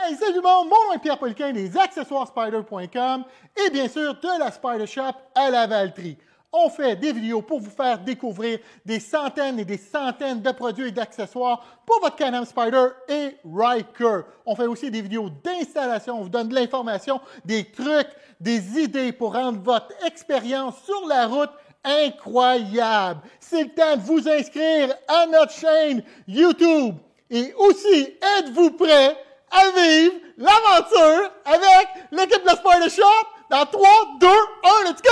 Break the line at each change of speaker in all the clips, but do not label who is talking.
Hey, salut le monde, mon nom est Pierre Poliquin des accessoirespider.com et bien sûr de la Spider Shop à Lavaltrie. On fait des vidéos pour vous faire découvrir des centaines et des centaines de produits et d'accessoires pour votre Can-Am Spyder et Ryker. On fait aussi des vidéos d'installation, on vous donne de l'information, des trucs, des idées pour rendre votre expérience sur la route incroyable. C'est le temps de vous inscrire à notre chaîne YouTube. Et aussi, êtes-vous prêts à vivre l'aventure avec l'équipe de la Spider Shop dans 3, 2, 1, let's go!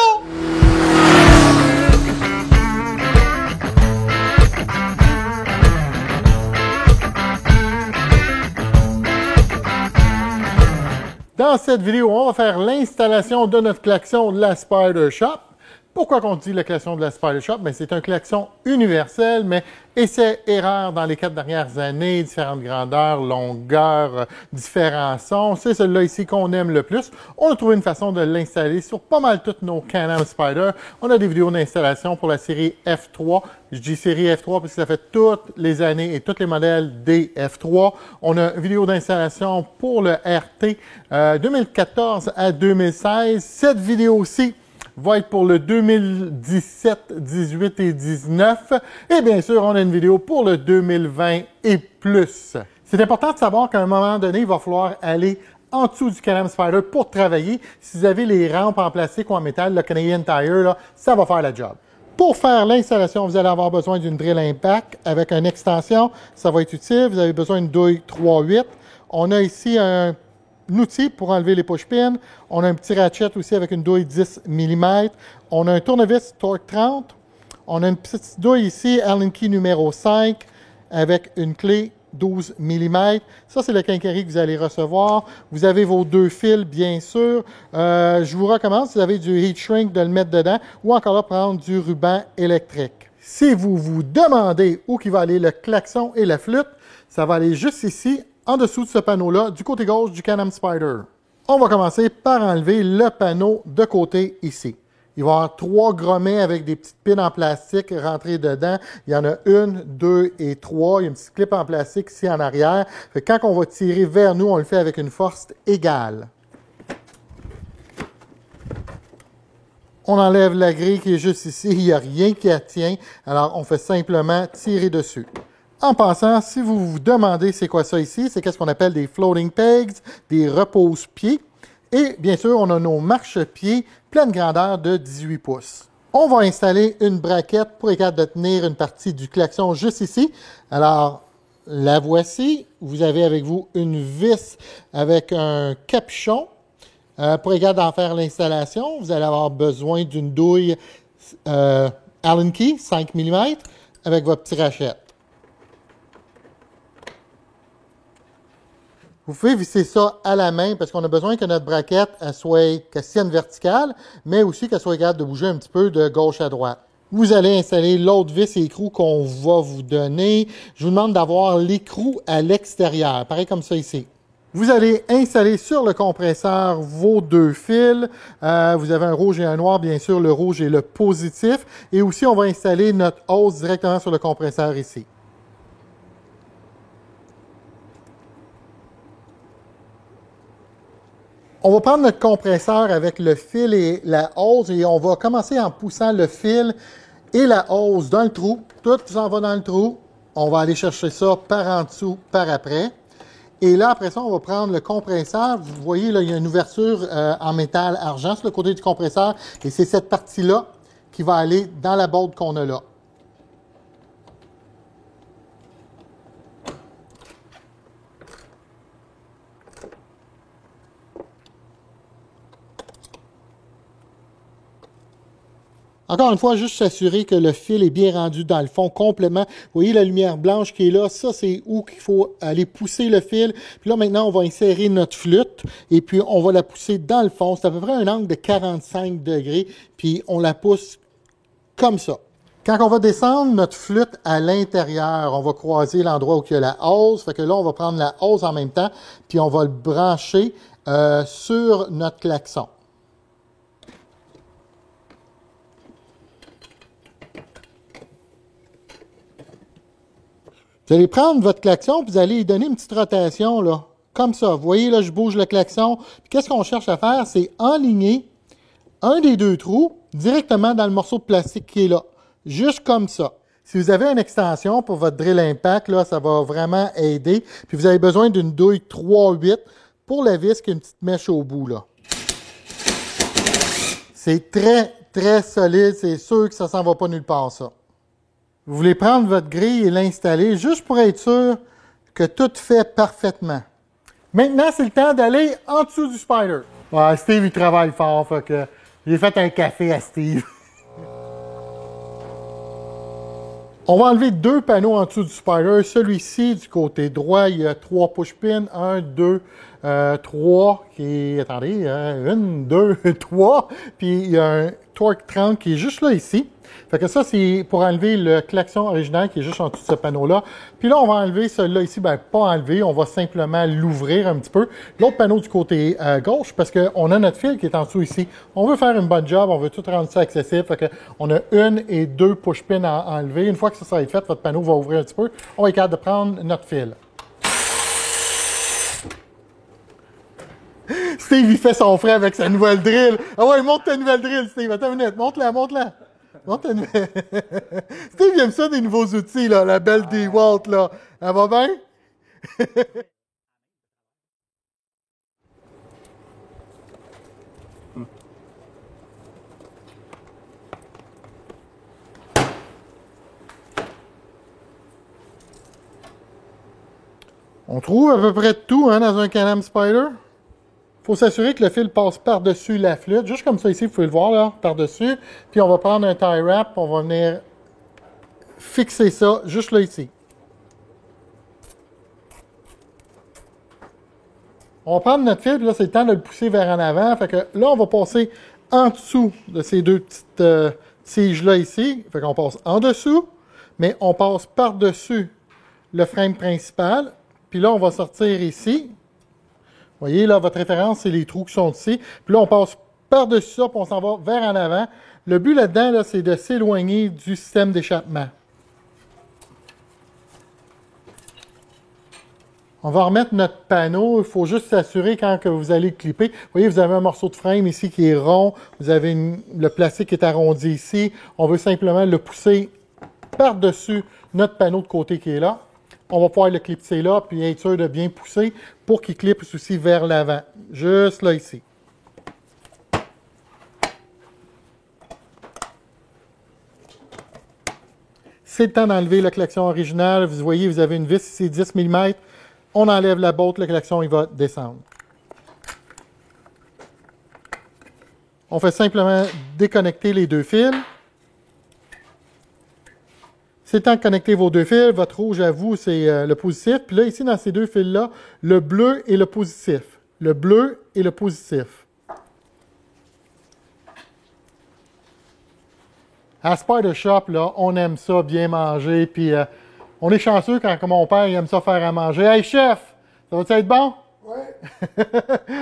Dans cette vidéo, on va faire l'installation de notre klaxon de la Spider Shop. Pourquoi qu'on dit le klaxon de la Spider Shop? Bien, c'est un klaxon universel, mais essai-erreur dans les 4 dernières années, différentes grandeurs, longueurs, différents sons. C'est celui-là ici qu'on aime le plus. On a trouvé une façon de l'installer sur pas mal toutes nos Can-Am Spyder. On a des vidéos d'installation pour la série F3. Je dis série F3 parce que ça fait toutes les années et tous les modèles des F3. On a une vidéo d'installation pour le RT 2014 à 2016. Cette vidéo aussi va être pour le 2017, 18 et 19. Et bien sûr, on a une vidéo pour le 2020 et plus. C'est important de savoir qu'à un moment donné, il va falloir aller en dessous du Can-Am Spyder pour travailler. Si vous avez les rampes en plastique ou en métal, le Canadian Tire, là, ça va faire la job. Pour faire l'installation, vous allez avoir besoin d'une drill impact avec une extension. Ça va être utile. Vous avez besoin d'une douille 3/8. On a ici un outil pour enlever les push-pins. On a un petit ratchet aussi avec une douille 10 mm. On a un tournevis Torque 30. On a une petite douille ici, Allen key numéro 5, avec une clé 12 mm. Ça, c'est le quincaillerie que vous allez recevoir. Vous avez vos 2 fils, bien sûr. Je vous recommande, si vous avez du heat shrink, de le mettre dedans ou encore là, prendre du ruban électrique. Si vous vous demandez où il va aller le klaxon et la flûte, ça va aller juste ici, en dessous de ce panneau-là, du côté gauche du Can-Am Spyder. On va commencer par enlever le panneau de côté ici. Il va y avoir 3 grommets avec des petites pins en plastique rentrées dedans. Il y en a 1, 2 et 3. Il y a une petite clip en plastique ici en arrière. Fait que quand on va tirer vers nous, on le fait avec une force égale. On enlève la grille qui est juste ici. Il n'y a rien qui la tient. Alors, on fait simplement tirer dessus. En passant, si vous vous demandez c'est quoi ça ici, c'est qu'est-ce qu'on appelle des floating pegs, des repose-pieds. Et bien sûr, on a nos marchepieds pleine grandeur de 18 pouces. On va installer une braquette pour être capable de tenir une partie du klaxon juste ici. Alors, la voici. Vous avez avec vous une vis avec un capuchon. Pour être capable d'en faire l'installation, vous allez avoir besoin d'une douille Allen key 5 mm avec votre petit rachette. Vous pouvez visser ça à la main parce qu'on a besoin que notre braquette qu'elle tienne verticale, mais aussi qu'elle soit capable de bouger un petit peu de gauche à droite. Vous allez installer l'autre vis et écrou qu'on va vous donner. Je vous demande d'avoir l'écrou à l'extérieur, pareil comme ça ici. Vous allez installer sur le compresseur vos 2 fils. Vous avez un rouge et un noir, bien sûr, le rouge est le positif. Et aussi, on va installer notre hose directement sur le compresseur ici. On va prendre notre compresseur avec le fil et la hose et on va commencer en poussant le fil et la hose dans le trou. Tout s'en va dans le trou. On va aller chercher ça par en dessous, par après. Et là, après ça, on va prendre le compresseur. Vous voyez, là, il y a une ouverture en métal argent sur le côté du compresseur. Et c'est cette partie-là qui va aller dans la boîte qu'on a là. Encore une fois, juste s'assurer que le fil est bien rendu dans le fond complètement. Vous voyez la lumière blanche qui est là, ça c'est où qu'il faut aller pousser le fil. Puis là maintenant, on va insérer notre flûte et puis on va la pousser dans le fond. C'est à peu près un angle de 45 degrés, puis on la pousse comme ça. Quand on va descendre notre flûte à l'intérieur, on va croiser l'endroit où il y a la hose. Fait que là, on va prendre la hose en même temps, puis on va le brancher sur notre klaxon. Vous allez prendre votre klaxon et vous allez lui donner une petite rotation là, comme ça. Vous voyez, là, je bouge le klaxon. Qu'est-ce qu'on cherche à faire? C'est enligner un des deux trous directement dans le morceau de plastique qui est là. Juste comme ça. Si vous avez une extension pour votre drill impact, là, ça va vraiment aider. Puis vous avez besoin d'une douille 3/8 pour la vis qui a une petite mèche au bout, là. C'est très, très solide. C'est sûr que ça s'en va pas nulle part, ça. Vous voulez prendre votre grille et l'installer juste pour être sûr que tout fait parfaitement. Maintenant, c'est le temps d'aller en dessous du spider. Ouais, Steve, il travaille fort, fait que j'ai fait un café à Steve. On va enlever deux panneaux en dessous du spider. Celui-ci, du côté droit, il y a 3 push-pins. 1, 2, 3, qui est... Attendez, 1, 2, 3. Puis il y a un Torque 30 qui est juste là, ici. Fait que ça, c'est pour enlever le klaxon original qui est juste en dessous de ce panneau-là. Puis là, on va enlever celui-là ici. Ben, pas enlever, on va simplement l'ouvrir un petit peu. L'autre panneau du côté gauche, parce qu'on a notre fil qui est en dessous ici. On veut faire une bonne job, on veut tout rendre ça accessible. Fait que on a 1 et 2 push-pins à enlever. Une fois que ça va être fait, votre panneau va ouvrir un petit peu. On va être capable de prendre notre fil. Steve, il fait son frais avec sa nouvelle drill. Ah ouais, monte ta nouvelle drill, Steve. Attends une minute, monte-la, monte-la. Steve, il aime ça des nouveaux outils, là, la belle DeWalt, là. Elle va bien? On trouve à peu près tout hein, dans un Can-Am Spyder. Il faut s'assurer que le fil passe par-dessus la flûte, juste comme ça ici, vous pouvez le voir là, par-dessus. Puis on va prendre un tie wrap, on va venir fixer ça juste là ici. On va prendre notre fil, puis là c'est le temps de le pousser vers en avant. Fait que là on va passer en dessous de ces deux petites tiges là ici. Fait qu'on passe en dessous, mais on passe par-dessus le frame principal. Puis là on va sortir ici. Vous voyez, là, votre référence, c'est les trous qui sont ici. Puis là, on passe par-dessus ça, puis on s'en va vers en avant. Le but là-dedans, là, c'est de s'éloigner du système d'échappement. On va remettre notre panneau. Il faut juste s'assurer quand que vous allez clipper. Vous voyez, vous avez un morceau de frame ici qui est rond. Vous avez le plastique qui est arrondi ici. On veut simplement le pousser par-dessus notre panneau de côté qui est là. On va pouvoir le clipser là, puis être sûr de bien pousser pour qu'il clipse aussi vers l'avant. Juste là, ici. C'est le temps d'enlever le klaxon original. Vous voyez, vous avez une vis ici, 10 mm. On enlève la botte, le klaxon, il va descendre. On fait simplement déconnecter les deux fils. C'est le temps de connecter vos deux fils. Votre rouge à vous, c'est le positif. Puis là, ici, dans ces deux fils-là, le bleu et le positif. Le bleu et le positif. À Spyder Shop, là, on aime ça bien manger. Puis on est chanceux quand mon père il aime ça faire à manger. Hey, chef, ça va-tu être bon?
Oui.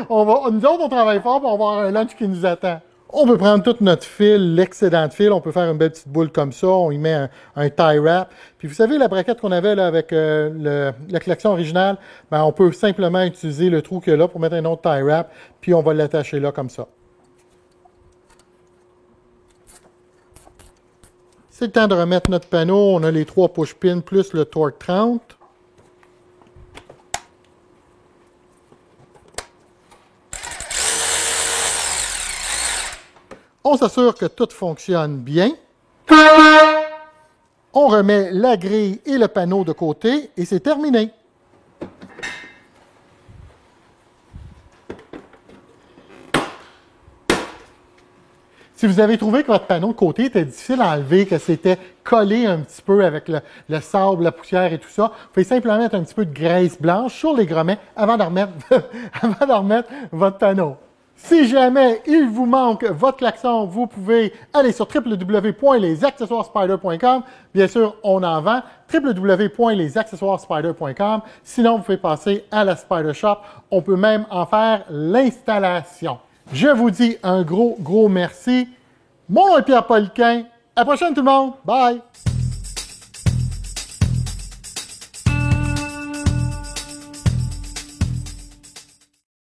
Nous autres, on travaille fort, puis on va avoir un lunch qui nous attend. On peut prendre tout notre fil, l'excédent de fil, on peut faire une belle petite boule comme ça, on y met un tie wrap. Puis vous savez, la braquette qu'on avait là avec le klaxon original, ben, on peut simplement utiliser le trou qu'il y a là pour mettre un autre tie wrap, puis on va l'attacher là comme ça. C'est le temps de remettre notre panneau, on a les 3 push-pins plus le Torque 30. On s'assure que tout fonctionne bien. On remet la grille et le panneau de côté et c'est terminé. Si vous avez trouvé que votre panneau de côté était difficile à enlever, que c'était collé un petit peu avec le sable, la poussière et tout ça, vous pouvez simplement mettre un petit peu de graisse blanche sur les grommets avant de remettre, votre panneau. Si jamais il vous manque votre klaxon, vous pouvez aller sur www.lesaccessoirespider.com. Bien sûr, on en vend. www.lesaccessoirespider.com. Sinon, vous pouvez passer à la Spyder Shop. On peut même en faire l'installation. Je vous dis un gros merci. Mon nom est Pierre Poliquin. À la prochaine tout le monde. Bye!